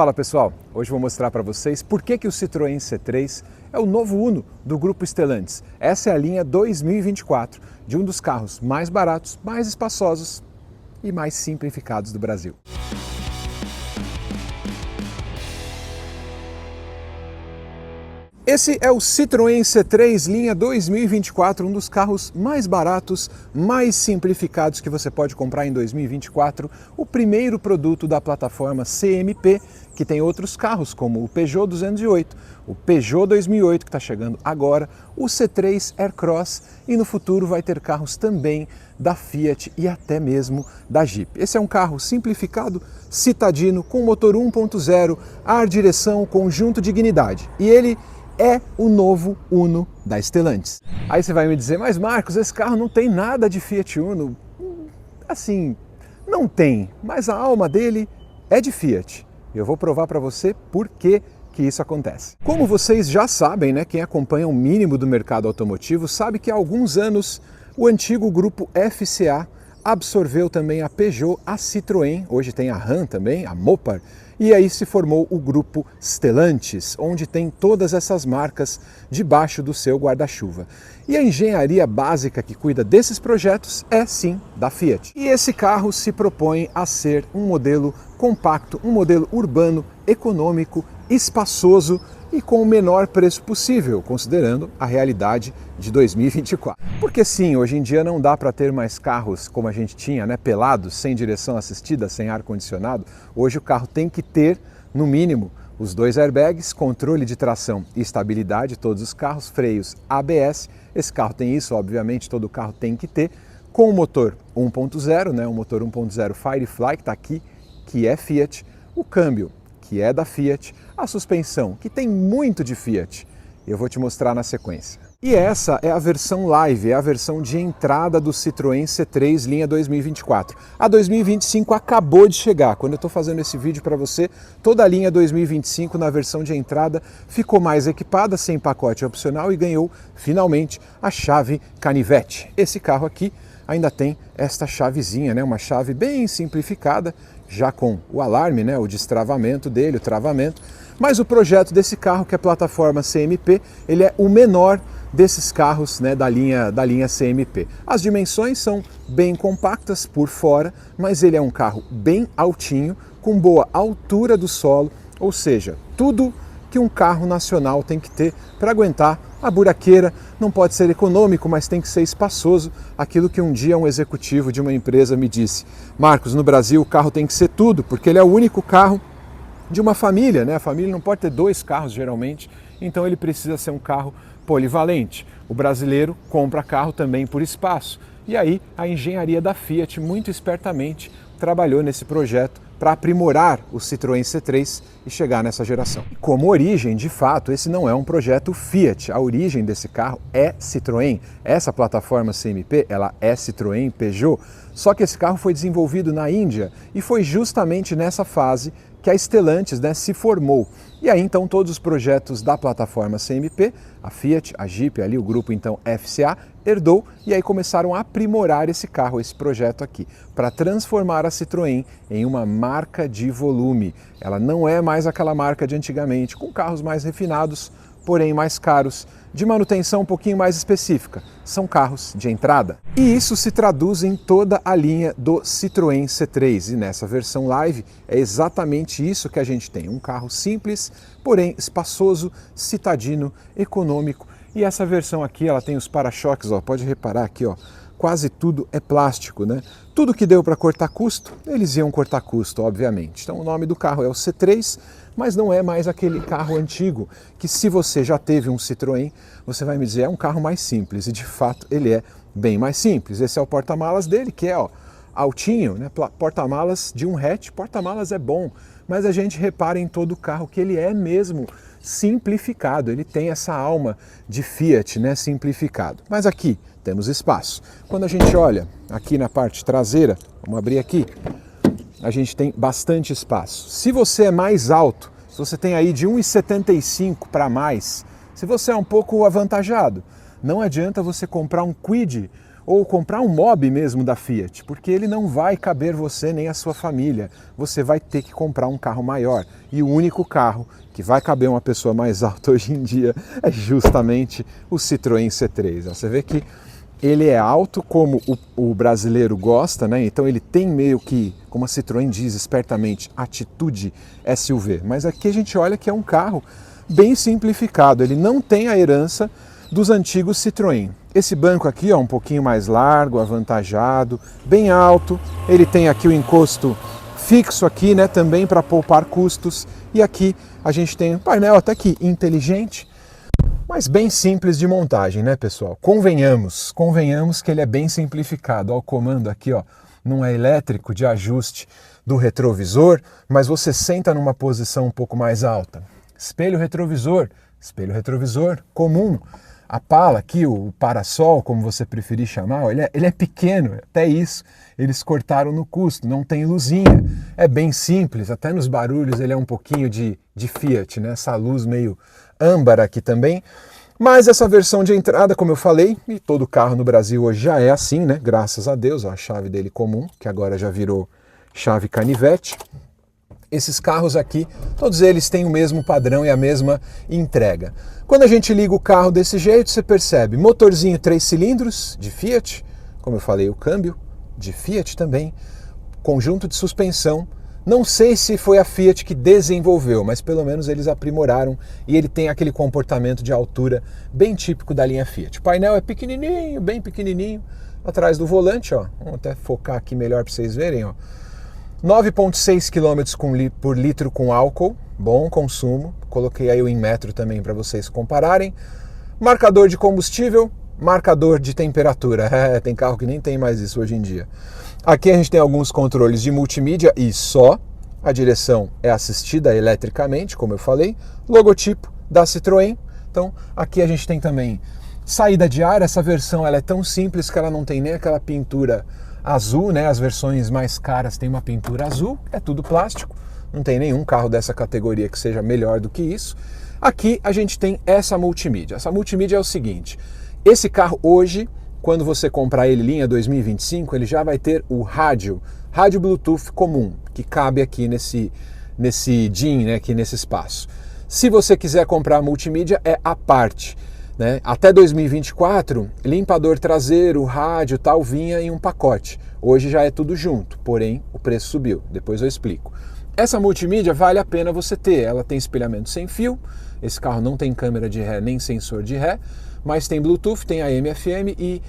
Fala pessoal, hoje vou mostrar para vocês por que o Citroën C3 é o novo Uno do grupo Stellantis. Essa é a linha 2024 de um dos carros mais baratos, mais espaçosos e mais simplificados do Brasil. Esse é o Citroën C3 linha 2024, um dos carros mais baratos, mais simplificados que você pode comprar em 2024, o primeiro produto da plataforma CMP, que tem outros carros como o Peugeot 208, o Peugeot 2008 que está chegando agora, o C3 Aircross e no futuro vai ter carros também da Fiat e até mesmo da Jeep. Esse é um carro simplificado, citadino, com motor 1.0, ar, direção, conjunto, dignidade. E ele é o novo Uno da Stellantis. Aí você vai me dizer, mas Marcos, esse carro não tem nada de Fiat Uno. Assim, não tem, mas a alma dele é de Fiat. Eu vou provar para você por que isso acontece. Como vocês já sabem, né, quem acompanha o mínimo do mercado automotivo sabe que há alguns anos o antigo grupo FCA absorveu também a Peugeot, a Citroën, hoje tem a Ram também, a Mopar, e aí se formou o grupo Stellantis, onde tem todas essas marcas debaixo do seu guarda-chuva. E a engenharia básica que cuida desses projetos é sim da Fiat. E esse carro se propõe a ser um modelo compacto, um modelo urbano, econômico, espaçoso e com o menor preço possível, considerando a realidade de 2024. Porque sim, hoje em dia não dá para ter mais carros como a gente tinha, né, pelados, sem direção assistida, sem ar-condicionado. Hoje o carro tem que ter, no mínimo, os 2 airbags, controle de tração e estabilidade, todos os carros, freios ABS. Esse carro tem isso, obviamente, todo carro tem que ter, com o motor 1.0, né, o motor 1.0 Firefly, que está aqui, que é Fiat, o câmbio, que é da Fiat, a suspensão, que tem muito de Fiat. Eu vou te mostrar na sequência. E essa é a versão live, é a versão de entrada do Citroën C3 linha 2024. A 2025 acabou de chegar. Quando eu estou fazendo esse vídeo para você, toda a linha 2025 na versão de entrada ficou mais equipada, sem pacote opcional e ganhou finalmente a chave canivete. Esse carro aqui ainda tem esta chavezinha, né? Uma chave bem simplificada, já com o alarme, né? O destravamento dele, o travamento. Mas o projeto desse carro, que é a plataforma CMP, ele é o menor desses carros, né, da linha CMP. As dimensões são bem compactas por fora, mas ele é um carro bem altinho, com boa altura do solo, ou seja, tudo que um carro nacional tem que ter para aguentar a buraqueira. Não pode ser econômico, mas tem que ser espaçoso. Aquilo que um dia um executivo de uma empresa me disse: Marcos, no Brasil o carro tem que ser tudo, porque ele é o único carro de uma família, né? A família não pode ter 2 carros geralmente, então ele precisa ser um carro polivalente. O brasileiro compra carro também por espaço. E aí a engenharia da Fiat muito espertamente trabalhou nesse projeto para aprimorar o Citroën C3 e chegar nessa geração. Como origem, de fato, esse não é um projeto Fiat. A origem desse carro é Citroën. Essa plataforma CMP, ela é Citroën Peugeot. Só que esse carro foi desenvolvido na Índia e foi justamente nessa fase que a Stellantis, né, se formou. E aí então todos os projetos da plataforma CMP, a Fiat, a Jeep, ali o grupo então FCA, herdou e aí começaram a aprimorar esse carro, esse projeto aqui, para transformar a Citroën em uma marca de volume. Ela não é mais aquela marca de antigamente, com carros mais refinados, porém mais caros, de manutenção um pouquinho mais específica. São carros de entrada. E isso se traduz em toda a linha do Citroën C3. E nessa versão live é exatamente isso que a gente tem. Um carro simples, porém espaçoso, citadino, econômico. E essa versão aqui, ela tem os para-choques, ó, pode reparar aqui, ó, quase tudo é plástico, né? Tudo que deu para cortar custo, eles iam cortar custo, obviamente. Então o nome do carro é o C3, mas não é mais aquele carro antigo, que se você já teve um Citroën, você vai me dizer, é um carro mais simples, e de fato ele é bem mais simples. Esse é o porta-malas dele, que é, ó, altinho, né? Porta-malas de um hatch, porta-malas é bom, mas a gente repara em todo o carro que ele é mesmo simplificado, ele tem essa alma de Fiat, né, simplificado. Mas aqui temos espaço. Quando a gente olha aqui na parte traseira, vamos abrir aqui, a gente tem bastante espaço. Se você é mais alto, se você tem aí de 1,75 para mais, se você é um pouco avantajado, não adianta você comprar um Kwid ou comprar um Mobi mesmo da Fiat, porque ele não vai caber você nem a sua família. Você vai ter que comprar um carro maior. E o único carro que vai caber uma pessoa mais alta hoje em dia é justamente o Citroën C3. Você vê que ele é alto como o brasileiro gosta, né? Então ele tem meio que, como a Citroën diz espertamente, atitude SUV. Mas aqui a gente olha que é um carro bem simplificado, ele não tem a herança dos antigos Citroën. Esse banco aqui, ó, um pouquinho mais largo, avantajado, bem alto. Ele tem aqui o encosto fixo aqui, né, também para poupar custos. E aqui a gente tem um painel até que inteligente, mas bem simples de montagem, né, pessoal? Convenhamos que ele é bem simplificado. Ó, o comando aqui, ó, não é elétrico de ajuste do retrovisor, mas você senta numa posição um pouco mais alta. Espelho retrovisor comum. A pala aqui, o parasol, como você preferir chamar, ó, ele é pequeno, até isso eles cortaram no custo, não tem luzinha, é bem simples, até nos barulhos ele é um pouquinho de Fiat, né? Essa luz meio âmbar aqui também. Mas essa versão de entrada, como eu falei, e todo carro no Brasil hoje já é assim, né? Graças a Deus, ó, a chave dele comum, que agora já virou chave canivete. Esses carros aqui, todos eles têm o mesmo padrão e a mesma entrega. Quando a gente liga o carro desse jeito, você percebe motorzinho 3 cilindros de Fiat, como eu falei, o câmbio de Fiat também, conjunto de suspensão. Não sei se foi a Fiat que desenvolveu, mas pelo menos eles aprimoraram e ele tem aquele comportamento de altura bem típico da linha Fiat. O painel é pequenininho, bem pequenininho, atrás do volante, ó. Vamos até focar aqui melhor para vocês verem, ó. 9,6 km por litro com álcool, bom consumo. Coloquei aí o Inmetro também para vocês compararem. Marcador de combustível, marcador de temperatura. Tem carro que nem tem mais isso hoje em dia. Aqui a gente tem alguns controles de multimídia e só. A direção é assistida eletricamente, como eu falei. Logotipo da Citroën. Então aqui a gente tem também saída de ar. Essa versão ela é tão simples que ela não tem nem aquela pintura azul, né? As versões mais caras têm uma pintura azul, é tudo plástico, não tem nenhum carro dessa categoria que seja melhor do que isso. Aqui a gente tem essa multimídia. Essa multimídia é o seguinte, esse carro hoje, quando você comprar ele linha 2025, ele já vai ter o rádio Bluetooth comum, que cabe aqui nesse DIN, né? Aqui nesse espaço. Se você quiser comprar a multimídia, é à parte. Né? Até 2024, limpador traseiro, rádio, tal, vinha em um pacote. Hoje já é tudo junto, porém o preço subiu, depois eu explico. Essa multimídia vale a pena você ter, ela tem espelhamento sem fio, esse carro não tem câmera de ré nem sensor de ré, mas tem Bluetooth, tem AM, FM e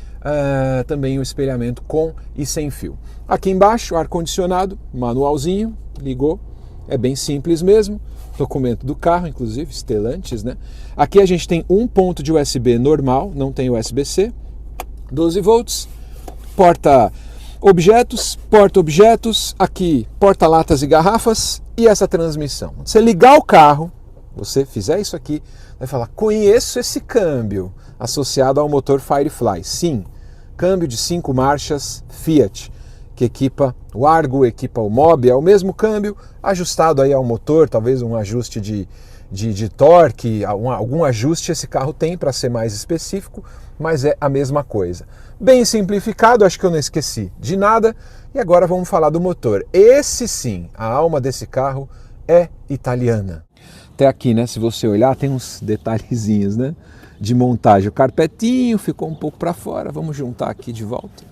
também o espelhamento com e sem fio. Aqui embaixo, ar-condicionado, manualzinho, ligou, é bem simples mesmo. Documento do carro, inclusive, Stellantis, né? Aqui a gente tem um ponto de USB normal, não tem USB-C, 12 volts, porta-objetos, aqui porta-latas e garrafas e essa transmissão. Você ligar o carro, você fizer isso aqui, vai falar, conheço esse câmbio associado ao motor Firefly. Sim, câmbio de 5 marchas Fiat, que equipa o Argo, equipa o Mobi, é o mesmo câmbio, ajustado aí ao motor, talvez um ajuste de torque, algum ajuste esse carro tem para ser mais específico, mas é a mesma coisa. Bem simplificado, acho que eu não esqueci de nada, e agora vamos falar do motor. Esse sim, a alma desse carro é italiana. Até aqui, né, se você olhar, tem uns detalhezinhos, né, de montagem. O carpetinho ficou um pouco para fora, vamos juntar aqui de volta.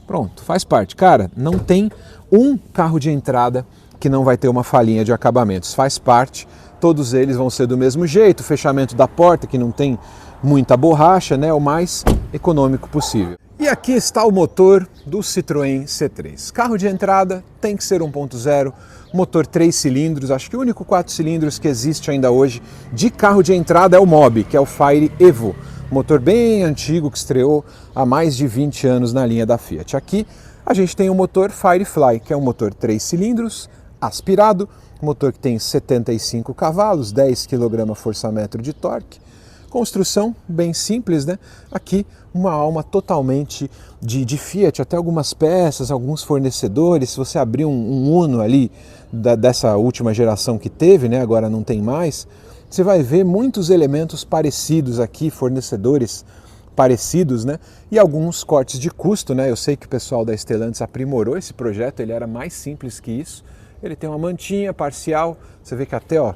Pronto, faz parte. Cara, não tem um carro de entrada que não vai ter uma falhinha de acabamentos. Faz parte, todos eles vão ser do mesmo jeito. O fechamento da porta, que não tem muita borracha, né? O mais econômico possível. E aqui está o motor do Citroën C3. Carro de entrada tem que ser 1.0, motor 3 cilindros. Acho que o único 4 cilindros que existe ainda hoje de carro de entrada é o Mobi, que é o Fire Evo. Motor bem antigo que estreou há mais de 20 anos na linha da Fiat. Aqui a gente tem o motor Firefly, que é um motor 3 cilindros, aspirado, motor que tem 75 cavalos, 10 kgfm de torque. Construção bem simples, né? Aqui uma alma totalmente de Fiat, até algumas peças, alguns fornecedores. Se você abrir um Uno ali dessa última geração que teve, né? Agora não tem mais. Você vai ver muitos elementos parecidos aqui, fornecedores parecidos, né? E alguns cortes de custo, né? Eu sei que o pessoal da Stellantis aprimorou esse projeto, ele era mais simples que isso. Ele tem uma mantinha parcial, você vê que até ó,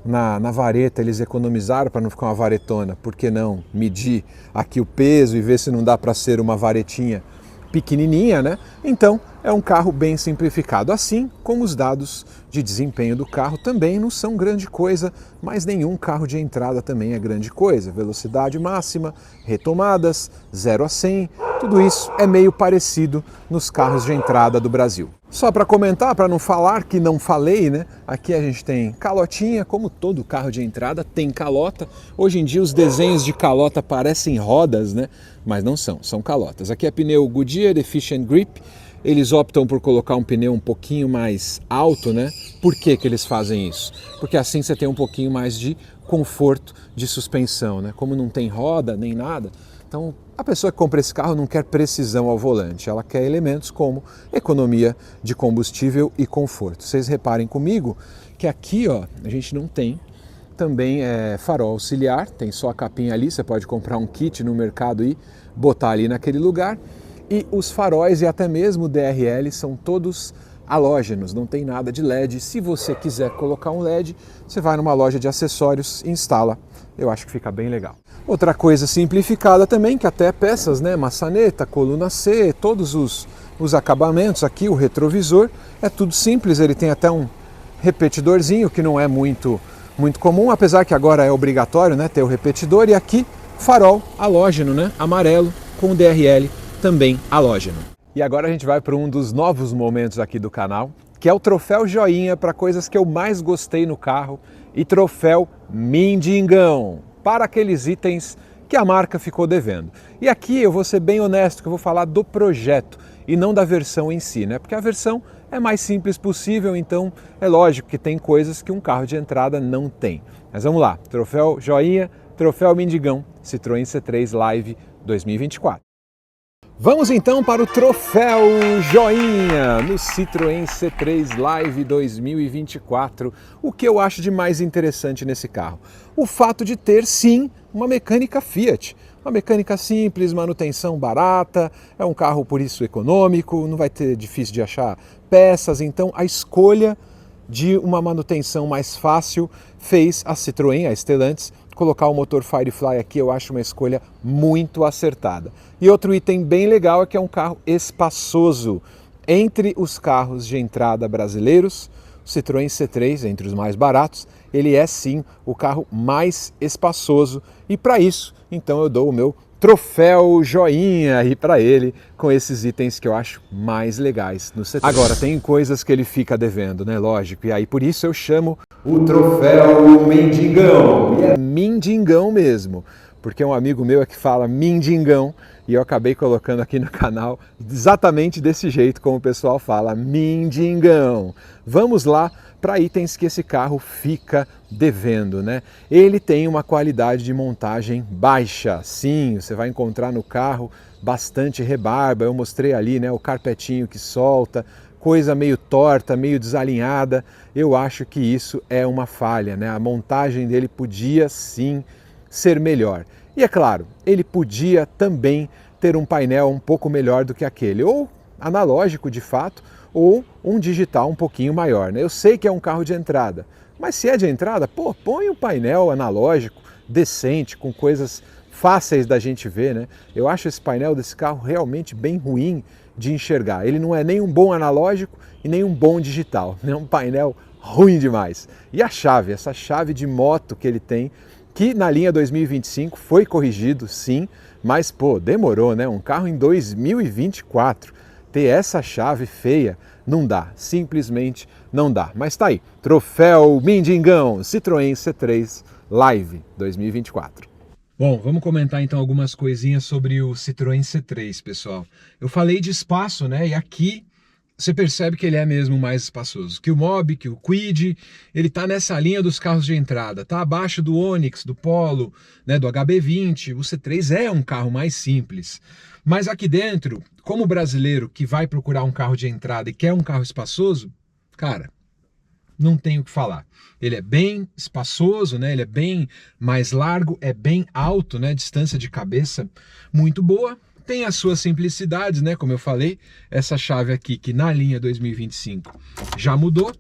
na vareta eles economizaram para não ficar uma varetona. Por que não medir aqui o peso e ver se não dá para ser uma varetinha pequenininha, né? Então é um carro bem simplificado, assim como os dados de desempenho do carro também não são grande coisa, mas nenhum carro de entrada também é grande coisa. Velocidade máxima, retomadas, 0 a 100, tudo isso é meio parecido nos carros de entrada do Brasil. Só para comentar, para não falar que não falei, né? Aqui a gente tem calotinha, como todo carro de entrada tem calota. Hoje em dia os desenhos de calota parecem rodas, né? Mas não são, são calotas. Aqui é pneu Goodyear Efficient Grip. Eles optam por colocar um pneu um pouquinho mais alto, né? Por que que eles fazem isso? Porque assim você tem um pouquinho mais de conforto de suspensão, né? Como não tem roda nem nada, então a pessoa que compra esse carro não quer precisão ao volante, ela quer elementos como economia de combustível e conforto. Vocês reparem comigo que aqui ó, a gente não tem também farol auxiliar, tem só a capinha ali, você pode comprar um kit no mercado e botar ali naquele lugar. E os faróis e até mesmo o DRL são todos halógenos, não tem nada de LED. Se você quiser colocar um LED, você vai numa loja de acessórios e instala. Eu acho que fica bem legal. Outra coisa simplificada também, que até peças, né? Maçaneta, coluna C, todos os acabamentos aqui, o retrovisor, é tudo simples. Ele tem até um repetidorzinho, que não é muito comum, apesar que agora é obrigatório, né, ter o repetidor. E aqui, farol halógeno, né? Amarelo com o DRL também halógeno. E agora a gente vai para um dos novos momentos aqui do canal, que é o troféu joinha para coisas que eu mais gostei no carro e troféu mendigão para aqueles itens que a marca ficou devendo. E aqui eu vou ser bem honesto, que eu vou falar do projeto e não da versão em si, né? Porque a versão é mais simples possível, então é lógico que tem coisas que um carro de entrada não tem. Mas vamos lá, troféu joinha, troféu mendigão, Citroën C3 Live 2024. Vamos então para o troféu joinha no Citroën C3 Live 2024. O que eu acho de mais interessante nesse carro? O fato de ter sim uma mecânica Fiat. Uma mecânica simples, manutenção barata, é um carro por isso econômico, não vai ter difícil de achar peças, então a escolha de uma manutenção mais fácil fez a Citroën, a Stellantis, colocar o motor Firefly aqui. Eu acho uma escolha muito acertada. E outro item bem legal é que é um carro espaçoso. Entre os carros de entrada brasileiros, o Citroën C3, entre os mais baratos, ele é sim o carro mais espaçoso. E para isso, então eu dou o meu troféu joinha aí para ele, com esses itens que eu acho mais legais no setor. Agora, tem coisas que ele fica devendo, né? Lógico, e aí por isso eu chamo o troféu mendigão. E é mendigão mesmo, porque um amigo meu é que fala mendigão, e eu acabei colocando aqui no canal exatamente desse jeito como o pessoal fala, mendigão. Vamos lá para itens que esse carro fica devendo, né? Ele tem uma qualidade de montagem baixa, sim, você vai encontrar no carro bastante rebarba, eu mostrei ali, né, o carpetinho que solta, coisa meio torta, meio desalinhada. Eu acho que isso é uma falha, né? A montagem dele podia sim ser melhor. E é claro, ele podia também ter um painel um pouco melhor do que aquele, ou analógico de fato, ou um digital um pouquinho maior, né? Eu sei que é um carro de entrada, mas se é de entrada, pô, põe um painel analógico decente, com coisas fáceis da gente ver, né? Eu acho esse painel desse carro realmente bem ruim de enxergar. Ele não é nem um bom analógico e nem um bom digital, é um painel ruim demais. E a chave, essa chave de moto que ele tem, que na linha 2025 foi corrigido, sim, mas pô, demorou, né? Um carro em 2024 ter essa chave feia, não dá, simplesmente não dá. Mas tá aí, troféu mendigão, Citroën C3 Live 2024. Bom, vamos comentar então algumas coisinhas sobre o Citroën C3, pessoal. Eu falei de espaço, né? E aqui você percebe que ele é mesmo mais espaçoso que o Mobi, que o Kwid. Ele tá nessa linha dos carros de entrada, tá abaixo do Onix, do Polo, né, do HB20. O C3 é um carro mais simples. Mas aqui dentro, como brasileiro que vai procurar um carro de entrada e quer um carro espaçoso, cara, não tenho o que falar. Ele é bem espaçoso, né? Ele é bem mais largo, é bem alto, né? Distância de cabeça muito boa. Tem as suas simplicidades, né? Como eu falei, essa chave aqui que na linha 2025 já mudou.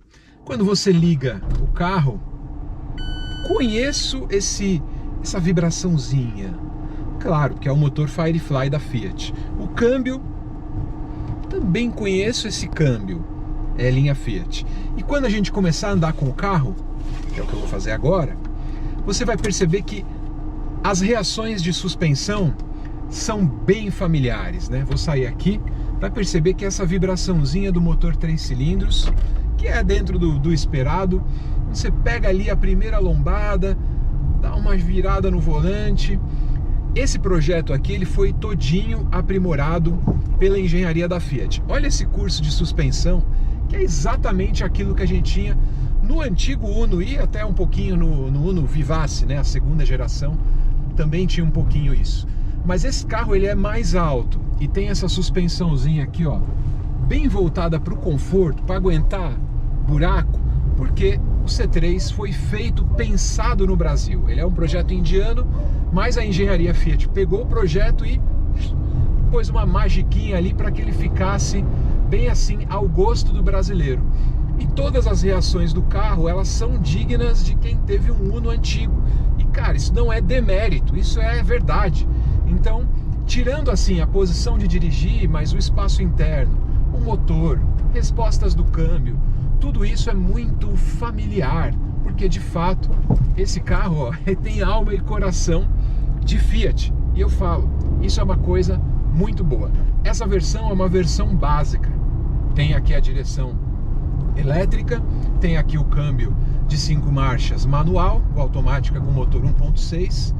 Quando você liga o carro, conheço essa vibraçãozinha. Claro, que é o motor Firefly da Fiat. O câmbio, também conheço esse câmbio. É linha Fiat. E quando a gente começar a andar com o carro, que é o que eu vou fazer agora, você vai perceber que as reações de suspensão são bem familiares, né? Vou sair aqui, vai perceber que essa vibraçãozinha do motor 3 cilindros, que é dentro do esperado, você pega ali a primeira lombada, dá uma virada no volante. Esse projeto aqui, ele foi todinho aprimorado pela engenharia da Fiat. Olha esse curso de suspensão, que é exatamente aquilo que a gente tinha no antigo Uno e até um pouquinho no Uno Vivace, né? A segunda geração também tinha um pouquinho isso. Mas esse carro ele é mais alto e tem essa suspensãozinha aqui, ó, bem voltada para o conforto, para aguentar buraco, porque o C3 foi feito, pensado no Brasil. Ele é um projeto indiano, mas a engenharia Fiat pegou o projeto e pôs uma magiquinha ali para que ele ficasse bem assim ao gosto do brasileiro. E todas as reações do carro, elas são dignas de quem teve um Uno antigo. E cara, isso não é demérito, isso é verdade. Então, tirando assim a posição de dirigir, mas o espaço interno, o motor, respostas do câmbio, tudo isso é muito familiar, porque de fato esse carro, ó, tem alma e coração de Fiat. E eu falo, isso é uma coisa muito boa. Essa versão é uma versão básica. Tem aqui a direção elétrica, tem aqui o câmbio de 5 marchas manual, ou automática com motor 1.6,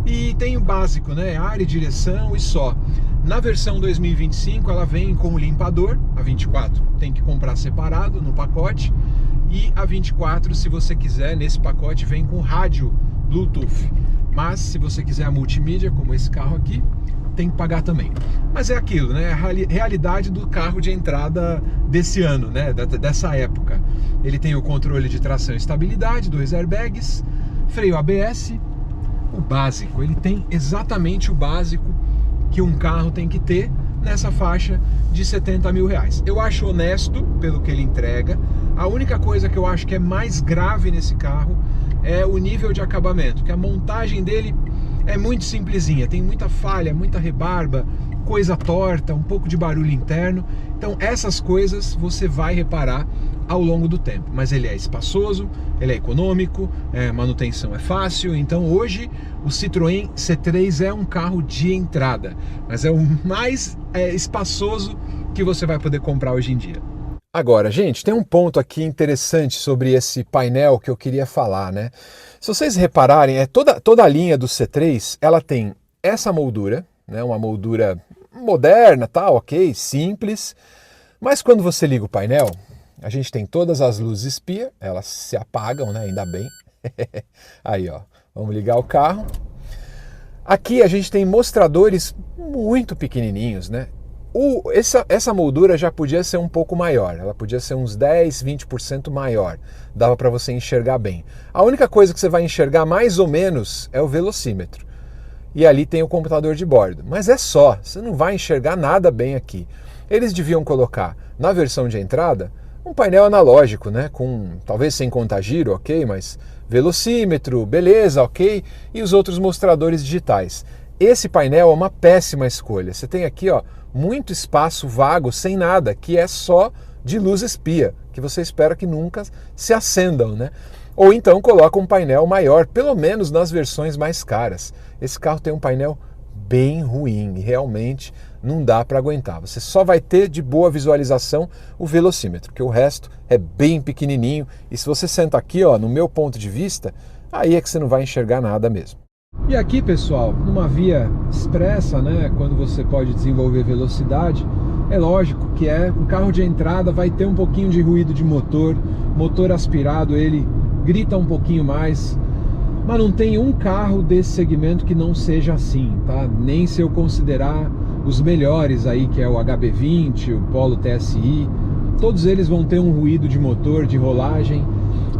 e tem o básico, né, ar e direção e só. Na versão 2025 ela vem com o limpador, a 24 tem que comprar separado no pacote, e a 24, se você quiser, nesse pacote vem com rádio Bluetooth. Mas se você quiser a multimídia, como esse carro aqui, tem que pagar também. Mas é aquilo, né? A realidade do carro de entrada desse ano, né? Dessa época. Ele tem o controle de tração e estabilidade, 2 airbags, freio ABS, o básico. Ele tem exatamente o básico que um carro tem que ter nessa faixa de 70 mil reais. Eu acho honesto pelo que ele entrega. A única coisa que eu acho que é mais grave nesse carro é o nível de acabamento, que a montagem dele é muito simplesinha, tem muita falha, muita rebarba, coisa torta, um pouco de barulho interno. Então essas coisas você vai reparar ao longo do tempo. Mas ele é espaçoso, ele é econômico, manutenção é fácil. Então hoje o Citroën C3 é um carro de entrada, mas é o mais espaçoso que você vai poder comprar hoje em dia. Agora, gente, tem um ponto aqui interessante sobre esse painel que eu queria falar, né? Se vocês repararem, toda a linha do C3, ela tem essa moldura, né? Uma moldura moderna, tá, ok, simples. Mas quando você liga o painel, a gente tem todas as luzes espia, elas se apagam, né? Ainda bem. Aí, ó, vamos ligar o carro. Aqui a gente tem mostradores muito pequenininhos, né? Essa moldura já podia ser um pouco maior, ela podia ser uns 10, 20% maior, dava para você enxergar bem. A única coisa que você vai enxergar mais ou menos é o velocímetro. E ali tem o computador de bordo, mas é só, você não vai enxergar nada bem aqui. Eles deviam colocar na versão de entrada um painel analógico, né, com talvez sem contar giro, ok, mas velocímetro, beleza, ok, e os outros mostradores digitais. Esse painel é uma péssima escolha. Você tem aqui, ó, muito espaço vago, sem nada, que é só de luz espia, que você espera que nunca se acendam, né? Ou então coloca um painel maior, pelo menos nas versões mais caras. Esse carro tem um painel bem ruim e realmente não dá para aguentar. Você só vai ter de boa visualização o velocímetro, porque o resto é bem pequenininho. E se você senta aqui, ó, no meu ponto de vista, aí é que você não vai enxergar nada mesmo. E aqui, pessoal, numa via expressa, né, quando você pode desenvolver velocidade, é lógico que um carro de entrada vai ter um pouquinho de ruído de motor aspirado, ele grita um pouquinho mais, mas não tem um carro desse segmento que não seja assim, tá? Nem se eu considerar os melhores aí, que é o HB20, o Polo TSI, todos eles vão ter um ruído de motor, de rolagem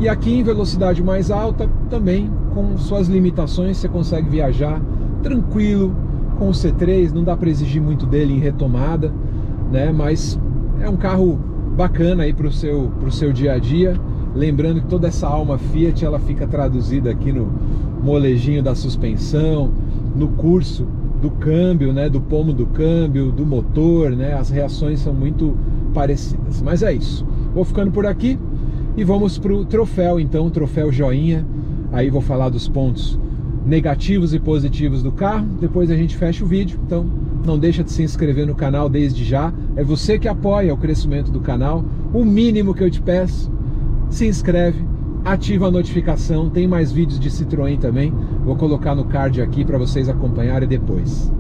E aqui em velocidade mais alta, também com suas limitações, você consegue viajar tranquilo com o C3, não dá para exigir muito dele em retomada, né? Mas é um carro bacana aí para o seu dia a dia. Lembrando que toda essa alma Fiat, ela fica traduzida aqui no molejinho da suspensão, no curso do câmbio, né? Do pomo do câmbio, do motor, né? As reações são muito parecidas. Mas é isso. Vou ficando por aqui e vamos para o troféu, então, troféu joinha. Aí vou falar dos pontos negativos e positivos do carro, depois a gente fecha o vídeo. Então não deixa de se inscrever no canal desde já, é você que apoia o crescimento do canal. O mínimo que eu te peço, se inscreve, ativa a notificação, tem mais vídeos de Citroën também, vou colocar no card aqui para vocês acompanharem depois.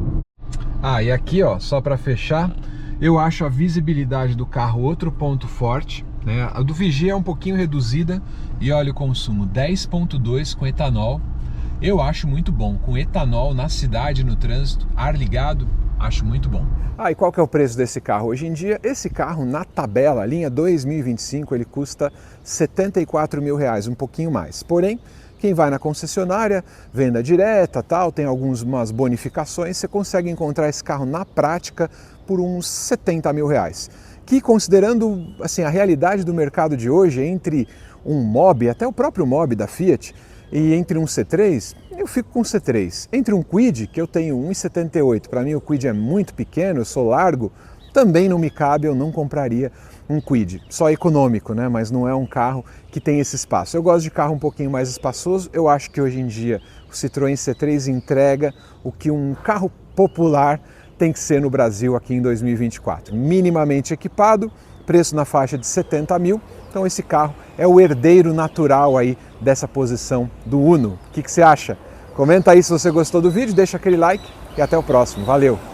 E aqui ó, só para fechar, eu acho a visibilidade do carro outro ponto forte, né? A do Vigia é um pouquinho reduzida e olha o consumo, 10.2 com etanol. Eu acho muito bom, com etanol na cidade, no trânsito, ar ligado, acho muito bom. E qual que é o preço desse carro? Hoje em dia, esse carro na tabela, a linha 2025, ele custa R$74 mil, um pouquinho mais. Porém, quem vai na concessionária, venda direta, tal, tem algumas bonificações, você consegue encontrar esse carro na prática por uns R$70 mil. Que, considerando assim, a realidade do mercado de hoje, entre um Mobi, até o próprio Mobi da Fiat, e entre um C3, eu fico com o C3. Entre um Kwid, que eu tenho 1,78, para mim o Kwid é muito pequeno, eu sou largo, também não me cabe, eu não compraria um Kwid. Só econômico, né? Mas não é um carro que tem esse espaço. Eu gosto de carro um pouquinho mais espaçoso, eu acho que hoje em dia o Citroën C3 entrega o que um carro popular tem que ser no Brasil aqui em 2024. Minimamente equipado, preço na faixa de 70 mil, então esse carro é o herdeiro natural aí dessa posição do Uno. O que você acha? Comenta aí se você gostou do vídeo, deixa aquele like e até o próximo. Valeu!